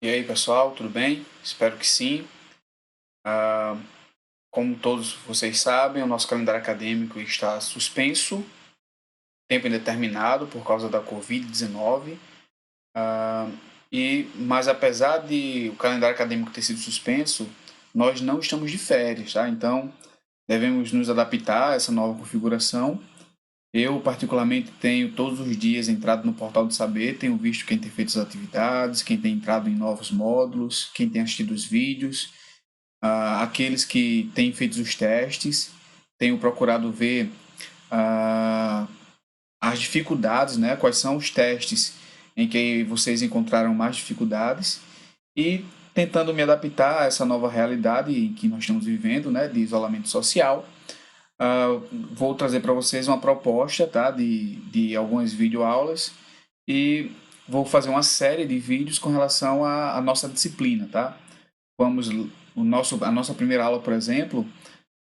E aí, pessoal, tudo bem? Espero que sim. Ah, Como todos vocês sabem, o nosso calendário acadêmico está suspenso, tempo indeterminado por causa da Covid-19. Mas apesar de o calendário acadêmico ter sido suspenso, nós não estamos de férias, tá? Então, devemos nos adaptar a essa nova configuração. Eu, particularmente, tenho todos os dias entrado no Portal do Saber, tenho visto quem tem feito as atividades, quem tem entrado em novos módulos, quem tem assistido os vídeos. Aqueles que têm feito os testes, tenho procurado ver ah, as dificuldades, né? Quais são os testes em que vocês encontraram mais dificuldades e tentando me adaptar a essa nova realidade em que nós estamos vivendo, né? De isolamento social. Vou trazer para vocês uma proposta, tá? De algumas videoaulas e vou fazer uma série de vídeos com relação à nossa disciplina, tá? Vamos, a nossa primeira aula, por exemplo,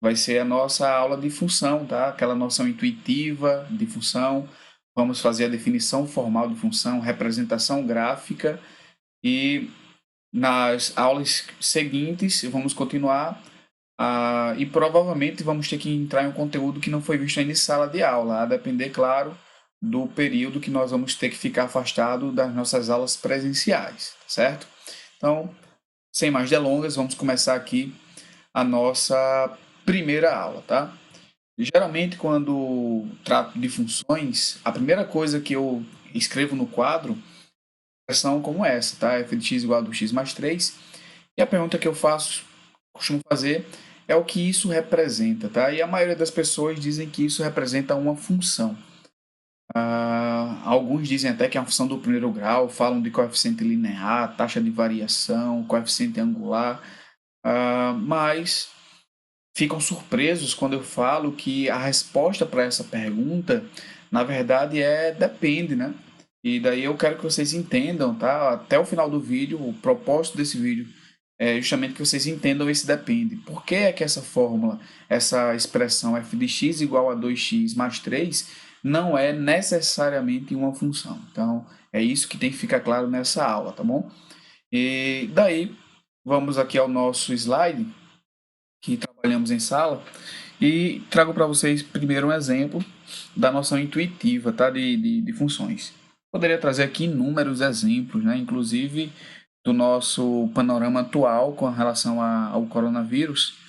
vai ser a nossa aula de função, tá? Aquela noção intuitiva de função. Vamos fazer a definição formal de função, representação gráfica e nas aulas seguintes vamos continuar e provavelmente vamos ter que entrar em um conteúdo que não foi visto ainda em sala de aula, a depender, claro, do período que nós vamos ter que ficar afastado das nossas aulas presenciais, certo? Então, sem mais delongas, vamos começar aqui a nossa primeira aula, tá? Geralmente, quando trato de funções, a primeira coisa que eu escrevo no quadro é expressão como essa, tá? F de x igual a do x mais 3. E a pergunta que eu faço, costumo fazer, é o que isso representa, tá? E a maioria das pessoas dizem que isso representa uma função. Alguns dizem até que é uma função do primeiro grau, falam de coeficiente linear, taxa de variação, coeficiente angular, mas ficam surpresos quando eu falo que a resposta para essa pergunta, na verdade, depende, né? E daí eu quero que vocês entendam, tá? Até o final do vídeo, o propósito desse vídeo é justamente que vocês entendam esse depende. Por que é que essa fórmula, essa expressão f de x igual a 2x mais 3 não é necessariamente uma função? Então, é isso que tem que ficar claro nessa aula, tá bom? E daí, vamos aqui ao nosso slide que trabalhamos em sala e trago para vocês primeiro um exemplo da noção intuitiva, tá? De funções. Poderia trazer aqui inúmeros exemplos, né? Inclusive do nosso panorama atual com relação ao coronavírus.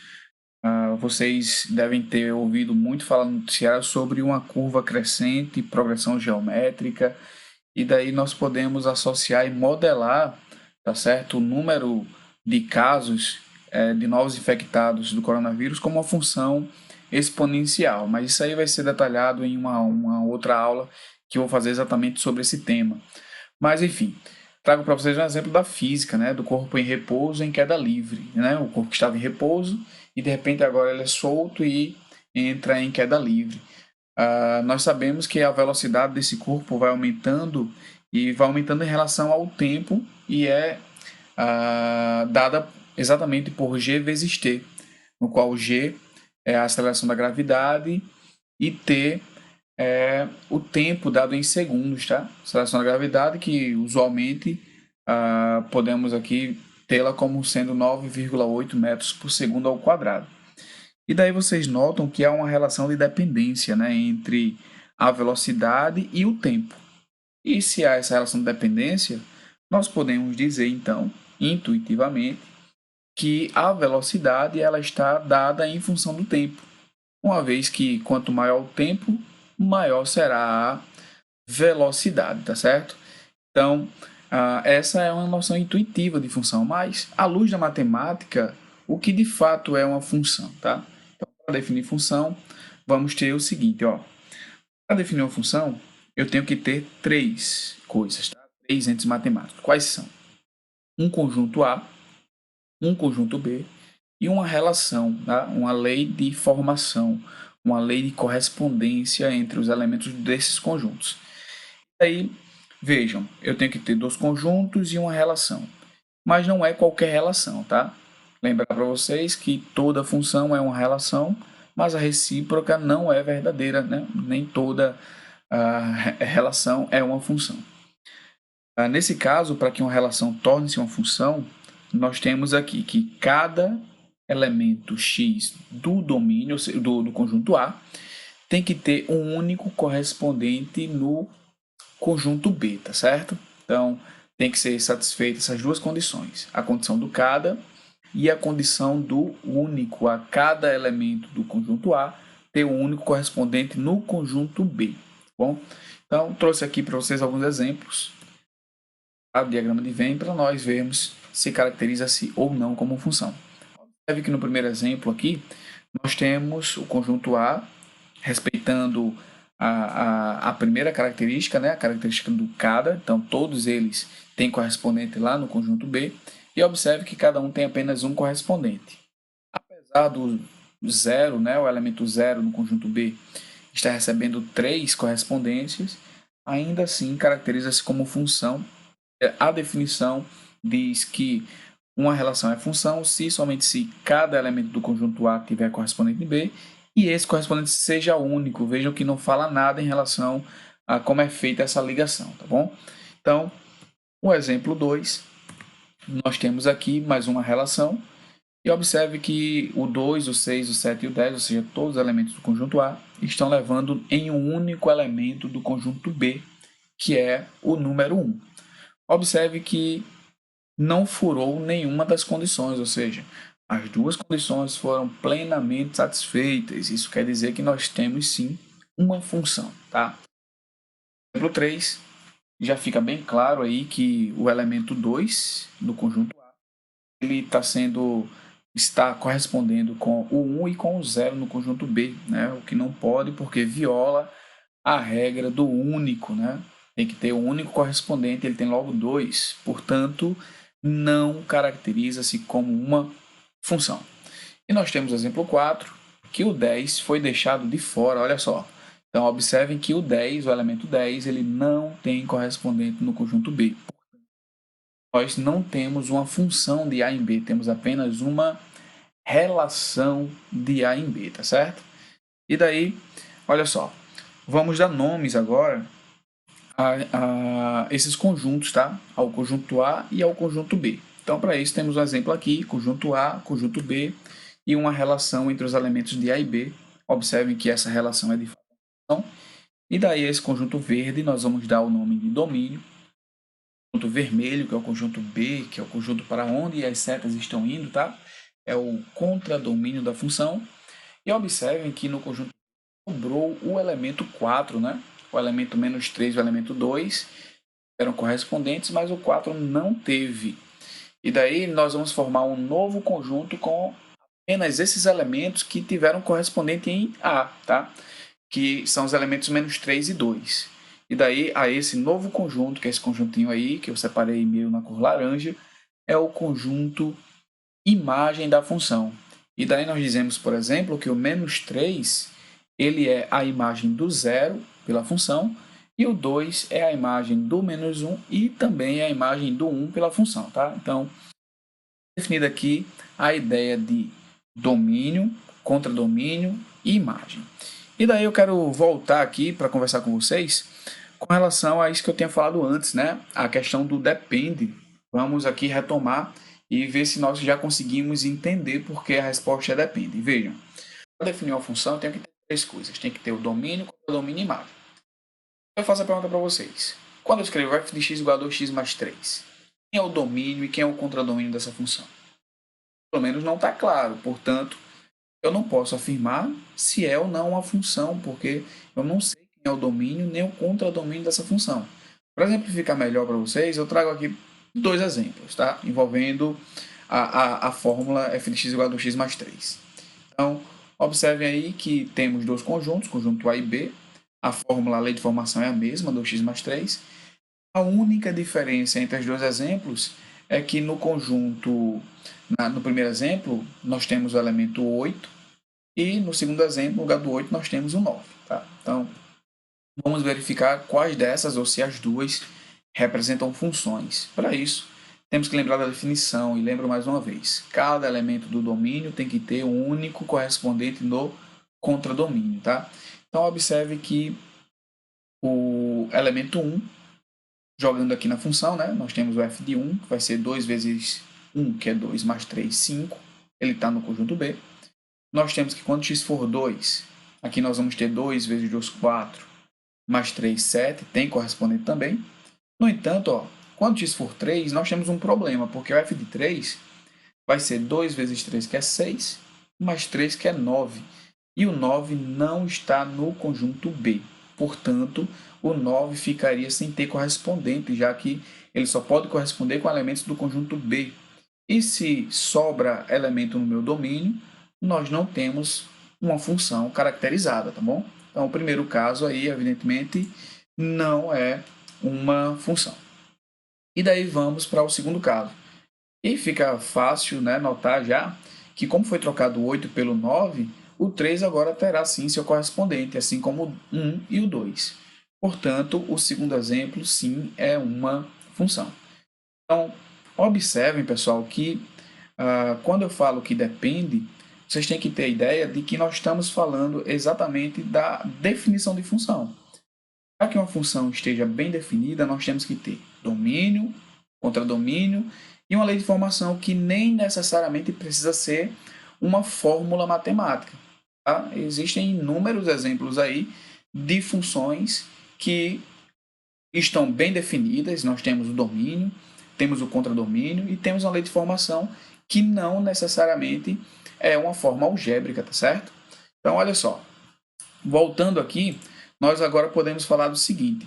Vocês devem ter ouvido muito falar no noticiário sobre uma curva crescente, progressão geométrica, e daí nós podemos associar e modelar, tá certo, o número de casos de novos infectados do coronavírus como uma função exponencial, mas isso aí vai ser detalhado em uma outra aula que eu vou fazer exatamente sobre esse tema. Mas enfim, trago para vocês um exemplo da física, né, do corpo em repouso em queda livre, né, o corpo que estava em repouso e de repente agora ele é solto e entra em queda livre. Nós sabemos que a velocidade desse corpo vai aumentando e vai aumentando em relação ao tempo e é dada exatamente por g vezes t, no qual g é a aceleração da gravidade e t é o tempo dado em segundos, tá? Aceleração da gravidade que usualmente podemos aqui tê-la como sendo 9,8 metros por segundo ao quadrado. E daí vocês notam que há uma relação de dependência, né, entre a velocidade e o tempo. E se há essa relação de dependência, nós podemos dizer então, intuitivamente, que a velocidade ela está dada em função do tempo, uma vez que quanto maior o tempo, maior será a velocidade, tá certo? Então, essa é uma noção intuitiva de função, mas à luz da matemática, o que de fato é uma função, tá? Então, para definir função, vamos ter o seguinte, ó. Para definir uma função, eu tenho que ter três coisas, tá? Três entes matemáticos. Quais são? Um conjunto A, um conjunto B e uma relação, tá? Uma lei de formação, uma lei de correspondência entre os elementos desses conjuntos. Aí, vejam, eu tenho que ter dois conjuntos e uma relação, mas não é qualquer relação, tá? Lembrar para vocês que toda função é uma relação, mas a recíproca não é verdadeira, né? Nem toda relação é uma função. Nesse caso, para que uma relação torne-se uma função, nós temos aqui que cada elemento x do domínio, do conjunto A, tem que ter um único correspondente no conjunto B, tá certo? Então, tem que ser satisfeitas essas duas condições, a condição do cada e a condição do único, a cada elemento do conjunto A ter um único correspondente no conjunto B, tá bom? Então, trouxe aqui para vocês alguns exemplos, o diagrama de Venn, para nós vermos se caracteriza-se ou não como função. Observe que no primeiro exemplo aqui, nós temos o conjunto A, respeitando a primeira característica, né, a característica do cada, então todos eles têm correspondente lá no conjunto B, e observe que cada um tem apenas um correspondente. Apesar do zero, né, o elemento zero no conjunto B, estar recebendo 3 correspondências, ainda assim caracteriza-se como função. A definição diz que uma relação é função somente se cada elemento do conjunto A tiver correspondente em B e esse correspondente seja único. Vejam que não fala nada em relação a como é feita essa ligação, tá bom? Então, o exemplo 2, nós temos aqui mais uma relação e observe que o 2, o 6, o 7 e o 10, ou seja, todos os elementos do conjunto A, estão levando em um único elemento do conjunto B, que é o número 1. Observe que não furou nenhuma das condições, ou seja, as duas condições foram plenamente satisfeitas. Isso quer dizer que nós temos sim uma função, tá? Exemplo 3, já fica bem claro aí que o elemento 2 do conjunto A, ele está correspondendo com o 1 e com o 0 no conjunto B, né? O que não pode porque viola a regra do único, né? Tem que ter um único correspondente, ele tem logo 2, portanto, não caracteriza-se como uma função. E nós temos o exemplo 4, que o 10 foi deixado de fora, olha só. Então, observem que o 10, o elemento 10, ele não tem correspondente no conjunto B. Nós não temos uma função de A em B, temos apenas uma relação de A em B, tá certo? E daí, olha só, vamos dar nomes agora a esses conjuntos, tá? Ao conjunto A e ao conjunto B. Então, para isso, temos um exemplo aqui, conjunto A, conjunto B, e uma relação entre os elementos de A e B. Observem que essa relação é de função. E daí, a esse conjunto verde, nós vamos dar o nome de domínio. O conjunto vermelho, que é o conjunto B, que é o conjunto para onde as setas estão indo, tá? É o contradomínio da função. E observem que no conjunto sobrou o elemento 4, né? O elemento menos 3 e o elemento 2 eram correspondentes, mas o 4 não teve. E daí nós vamos formar um novo conjunto com apenas esses elementos que tiveram correspondente em A, tá? Que são os elementos menos 3 e 2. E daí a esse novo conjunto, que é esse conjuntinho aí, que eu separei meio na cor laranja, é o conjunto imagem da função. E daí nós dizemos, por exemplo, que o menos 3 ele é a imagem do zero pela função, e o 2 é a imagem do menos 1 e também é a imagem do 1 pela função, tá? Então, definida aqui a ideia de domínio, contradomínio e imagem. E daí eu quero voltar aqui para conversar com vocês com relação a isso que eu tinha falado antes, né? A questão do depende. Vamos aqui retomar e ver se nós já conseguimos entender por que a resposta é depende. Vejam, para definir uma função, eu tenho que ter 3 coisas. Tem que ter o domínio, contradomínio e imagem. Eu faço a pergunta para vocês. Quando eu escrevo f de x igual a 2x mais 3, quem é o domínio e quem é o contradomínio dessa função? Pelo menos não está claro. Portanto, eu não posso afirmar se é ou não uma função, porque eu não sei quem é o domínio nem o contradomínio dessa função. Para exemplificar melhor para vocês, eu trago aqui 2 exemplos, tá? Envolvendo a fórmula f de x igual a 2x mais 3. Então, observem aí que temos 2 conjuntos, conjunto A e B. A fórmula, a lei de formação é a mesma, 2x mais 3. A única diferença entre os 2 exemplos é que no conjunto, no primeiro exemplo, nós temos o elemento 8 e no segundo exemplo, no lugar do 8, nós temos o 9. Tá? Então, vamos verificar quais dessas ou se as duas representam funções. Para isso, temos que lembrar da definição e lembro mais uma vez. Cada elemento do domínio tem que ter um único correspondente no contradomínio. Tá? Então, observe que o elemento 1 jogando aqui na função, né, nós temos o f de 1, que vai ser 2 vezes 1, que é 2, mais 3, 5. Ele está no conjunto B. Nós temos que quando x for 2, aqui nós vamos ter 2 vezes 2, 4, mais 3, 7, tem correspondente também. No entanto, ó, quando x for 3, nós temos um problema, porque o f de 3 vai ser 2 vezes 3, que é 6, mais 3, que é 9. E o 9 não está no conjunto B. Portanto, o 9 ficaria sem ter correspondente, já que ele só pode corresponder com elementos do conjunto B. E se sobra elemento no meu domínio, nós não temos uma função caracterizada, tá bom? Então, o primeiro caso aí, evidentemente, não é uma função. E daí vamos para o segundo caso. E fica fácil, né, notar já que como foi trocado o 8 pelo 9, o 3 agora terá sim seu correspondente, assim como o 1 e o 2. Portanto, o segundo exemplo sim é uma função. Então, observem, pessoal, que quando eu falo que depende, vocês têm que ter a ideia de que nós estamos falando exatamente da definição de função. Para que uma função esteja bem definida, nós temos que ter domínio, contradomínio e uma lei de formação que nem necessariamente precisa ser uma fórmula matemática. Tá? Existem inúmeros exemplos aí de funções que estão bem definidas. Nós temos o domínio, temos o contradomínio e temos uma lei de formação que não necessariamente é uma forma algébrica, tá certo? Então, olha só, voltando aqui, nós agora podemos falar do seguinte.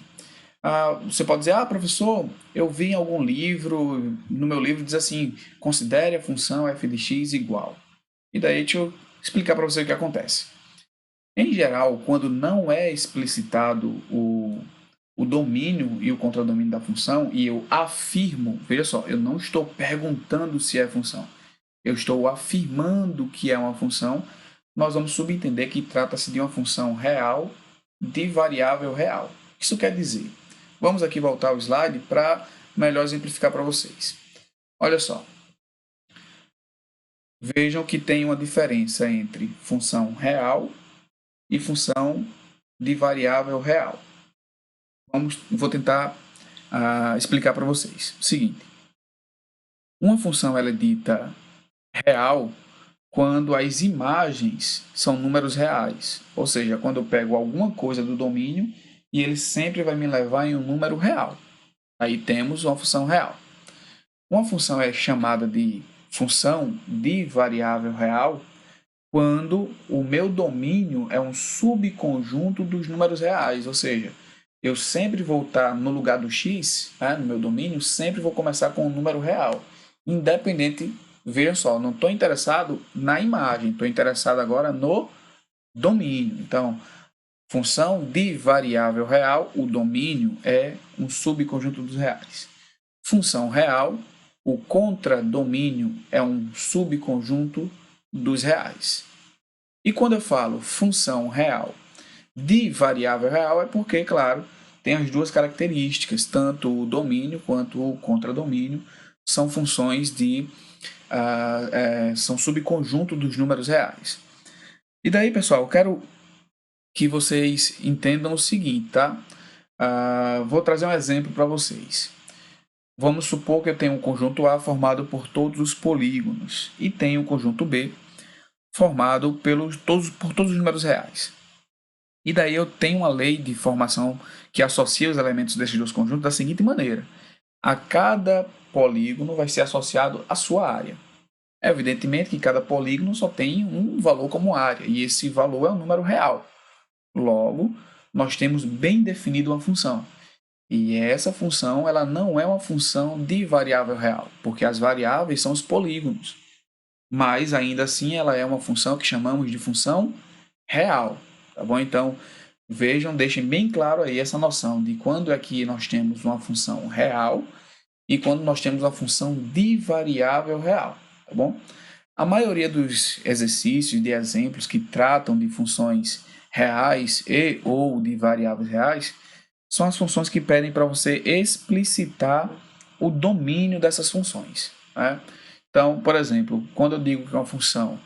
Você pode dizer, professor, eu vi em algum livro, no meu livro diz assim, considere a função f de x igual. E daí deixa eu explicar para você o que acontece. Em geral, quando não é explicitado o domínio e o contradomínio da função, e eu afirmo, veja só, eu não estou perguntando se é função, eu estou afirmando que é uma função, nós vamos subentender que trata-se de uma função real de variável real. Isso quer dizer, vamos aqui voltar ao slide para melhor exemplificar para vocês. Olha só, vejam que tem uma diferença entre função real e função de variável real. Vou tentar explicar para vocês. O seguinte, uma função ela é dita real quando as imagens são números reais, ou seja, quando eu pego alguma coisa do domínio e ele sempre vai me levar em um número real. Aí temos uma função real. Uma função é chamada de função de variável real quando o meu domínio é um subconjunto dos números reais, ou seja, eu sempre vou estar no lugar do x, né, no meu domínio, sempre vou começar com um número real, independente, vejam só, não estou interessado na imagem, estou interessado agora no domínio. Então, função de variável real, o domínio é um subconjunto dos reais. Função real, o contradomínio é um subconjunto dos reais. E quando eu falo função real de variável real, é porque, claro, tem as duas características, tanto o domínio quanto o contradomínio são funções são subconjunto dos números reais. E daí, pessoal, eu quero que vocês entendam o seguinte, tá? Vou trazer um exemplo para vocês. Vamos supor que eu tenho um conjunto A formado por todos os polígonos e tenho um conjunto B formado por todos os números reais. E daí eu tenho uma lei de formação que associa os elementos desses dois conjuntos da seguinte maneira. A cada polígono vai ser associado a sua área. Evidentemente que cada polígono só tem um valor como área, e esse valor é um número real. Logo, nós temos bem definido uma função. E essa função ela não é uma função de variável real, porque as variáveis são os polígonos. Mas, ainda assim, ela é uma função que chamamos de função real. Tá bom? Então, vejam, deixem bem claro aí essa noção de quando é que nós temos uma função real e quando nós temos uma função de variável real. Tá bom? A maioria dos exercícios de exemplos que tratam de funções reais e ou de variáveis reais são as funções que pedem para você explicitar o domínio dessas funções. Né? Então, por exemplo, quando eu digo que uma função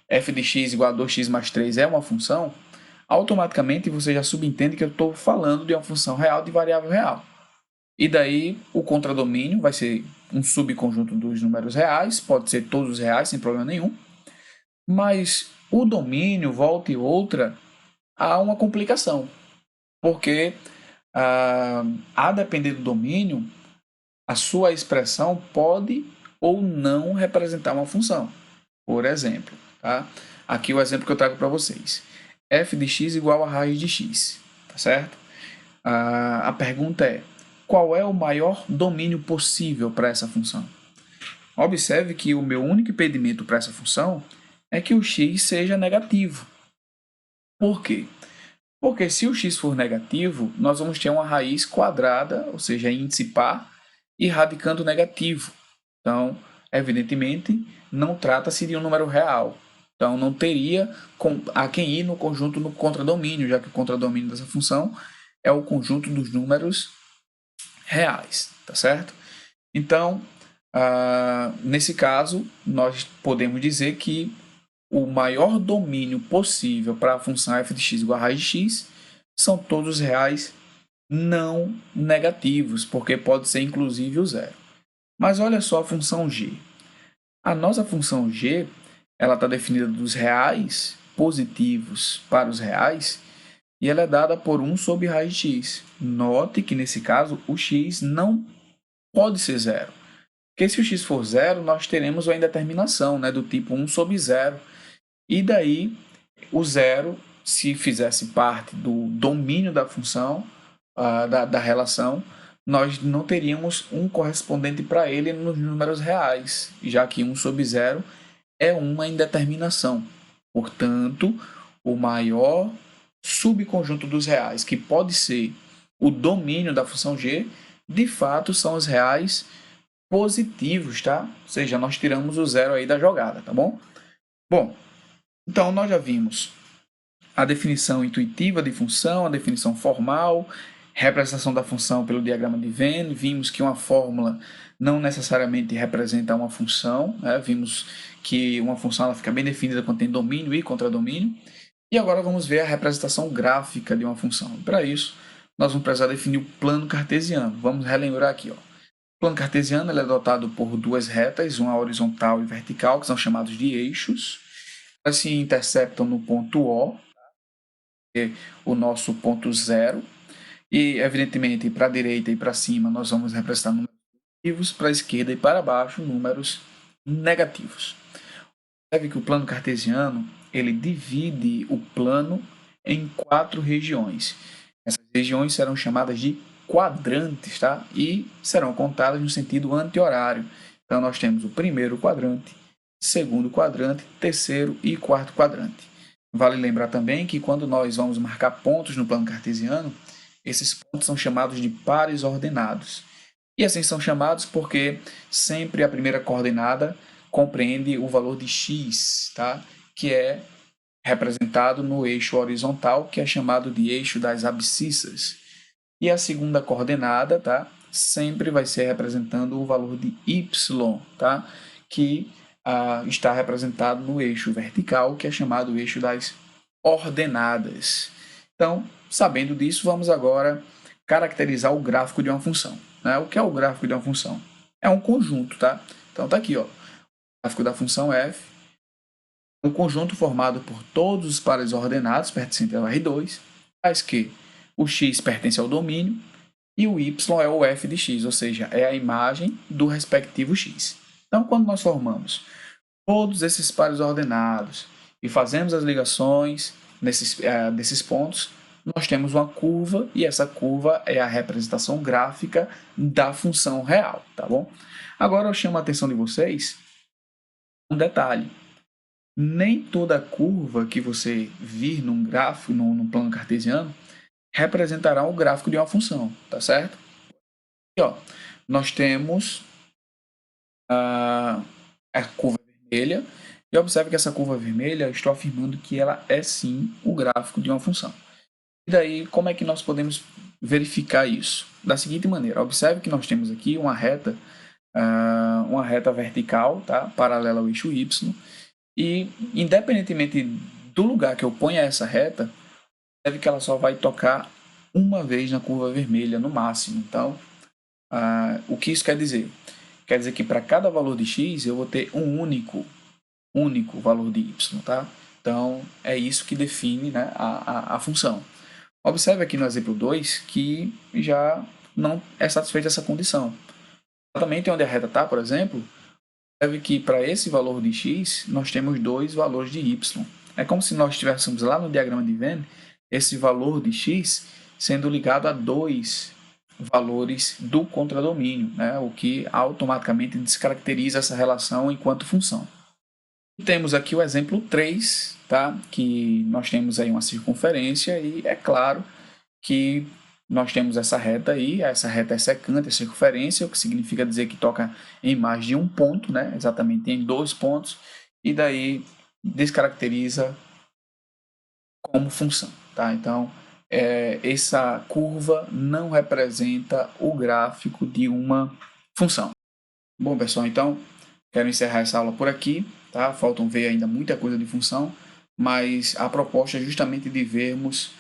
f de x igual a 2x mais 3 é uma função, automaticamente você já subentende que eu estou falando de uma função real de variável real. E daí o contradomínio vai ser um subconjunto dos números reais, pode ser todos os reais sem problema nenhum, mas o domínio, volta e outra, há uma complicação, porque a depender do domínio, a sua expressão pode ou não representar uma função. Por exemplo, tá? Aqui o exemplo que eu trago para vocês. F de x igual a raiz de x, tá certo? A pergunta é, qual é o maior domínio possível para essa função? Observe que o meu único impedimento para essa função é que o x seja negativo. Por quê? Porque se o x for negativo, nós vamos ter uma raiz quadrada, ou seja, índice par, e radicando negativo. Então, evidentemente, não trata-se de um número real. Então, não teria a quem ir no conjunto no contradomínio, já que o contradomínio dessa função é o conjunto dos números reais, tá certo? Então, nesse caso, nós podemos dizer que o maior domínio possível para a função f de x igual a raiz de x são todos os reais não negativos, porque pode ser inclusive o zero. Mas olha só a função g. A nossa função g ela está definida dos reais positivos para os reais e ela é dada por 1 sobre raiz de x. Note que nesse caso o x não pode ser zero. Porque se o x for zero, nós teremos uma indeterminação, né, do tipo 1 sobre zero. E daí, o zero, se fizesse parte do domínio da função, da relação, nós não teríamos um correspondente para ele nos números reais, já que 1 sobre zero é uma indeterminação. Portanto, o maior subconjunto dos reais, que pode ser o domínio da função g, de fato são os reais positivos, tá? Ou seja, nós tiramos o zero aí da jogada, tá bom? Bom, então nós já vimos a definição intuitiva de função, a definição formal, representação da função pelo diagrama de Venn, vimos que uma fórmula não necessariamente representa uma função, né? Vimos que uma função ela fica bem definida quando tem domínio e contradomínio, e agora vamos ver a representação gráfica de uma função. Para isso, nós vamos precisar definir o plano cartesiano. Vamos relembrar aqui, ó. O plano cartesiano ele é dotado por duas retas, uma horizontal e vertical, que são chamados de eixos. Elas se interceptam no ponto O, que é o nosso ponto zero, e evidentemente para a direita e para cima nós vamos representar números positivos, para a esquerda e para baixo números negativos. Observe que o plano cartesiano ele divide o plano em 4 regiões. Essas regiões serão chamadas de quadrantes, tá? E serão contadas no sentido anti-horário. Então nós temos o primeiro quadrante, segundo quadrante, terceiro e quarto quadrante. Vale lembrar também que quando nós vamos marcar pontos no plano cartesiano, esses pontos são chamados de pares ordenados. E assim são chamados porque sempre a primeira coordenada compreende o valor de x, tá? Que é representado no eixo horizontal, que é chamado de eixo das abscissas. E a segunda coordenada, tá? Sempre vai ser representando o valor de y, tá? Que está representado no eixo vertical, que é chamado eixo das ordenadas. Então, sabendo disso, vamos agora caracterizar o gráfico de uma função. Né? O que é o gráfico de uma função? É um conjunto, tá? Então, tá aqui, ó. O gráfico da função f, um conjunto formado por todos os pares ordenados pertencentes ao R2, faz que o x pertence ao domínio e o y é o f de x, ou seja, é a imagem do respectivo x. Então, quando nós formamos todos esses pares ordenados e fazemos as ligações desses pontos, nós temos uma curva e essa curva é a representação gráfica da função real, tá bom? Agora eu chamo a atenção de vocês um detalhe. Nem toda curva que você vir num gráfico, num plano cartesiano, representará o gráfico de uma função, tá certo? Aqui, ó, nós temos a curva vermelha, e observe que essa curva vermelha, eu estou afirmando que ela é sim o gráfico de uma função. E daí, como é que nós podemos verificar isso? Da seguinte maneira, observe que nós temos aqui uma reta vertical, tá? Paralela ao eixo y, e independentemente do lugar que eu ponha essa reta, observe que ela só vai tocar uma vez na curva vermelha, no máximo. Então, O que isso quer dizer? Quer dizer que para cada valor de x eu vou ter um único valor de y, tá? Então, é isso que define, né, a função. Observe aqui no exemplo 2 que já não é satisfeita essa condição. Exatamente onde a reta está, por exemplo, observe que para esse valor de x, nós temos dois valores de y. É como se nós estivéssemos lá no diagrama de Venn, esse valor de x sendo ligado a dois valores do contradomínio, né? O que automaticamente descaracteriza essa relação enquanto função. Temos aqui o exemplo 3, tá? Que nós temos aí uma circunferência e é claro que nós temos essa reta aí, essa reta é secante, é circunferência, o que significa dizer que toca em mais de um ponto, né? Exatamente em dois pontos, e daí descaracteriza como função, tá? Então, essa curva não representa o gráfico de uma função. Bom, pessoal, então, quero encerrar essa aula por aqui, tá? Faltam ver ainda muita coisa de função, mas a proposta é justamente de vermos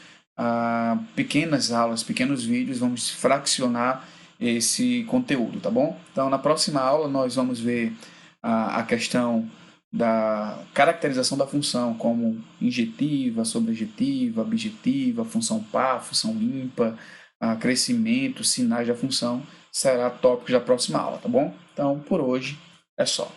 pequenas aulas, pequenos vídeos, vamos fraccionar esse conteúdo, tá bom? Então, na próxima aula, nós vamos ver a questão da caracterização da função como injetiva, sobrejetiva, bijetiva, função par, função ímpar, crescimento, sinais da função, será tópico da próxima aula, tá bom? Então, por hoje é só.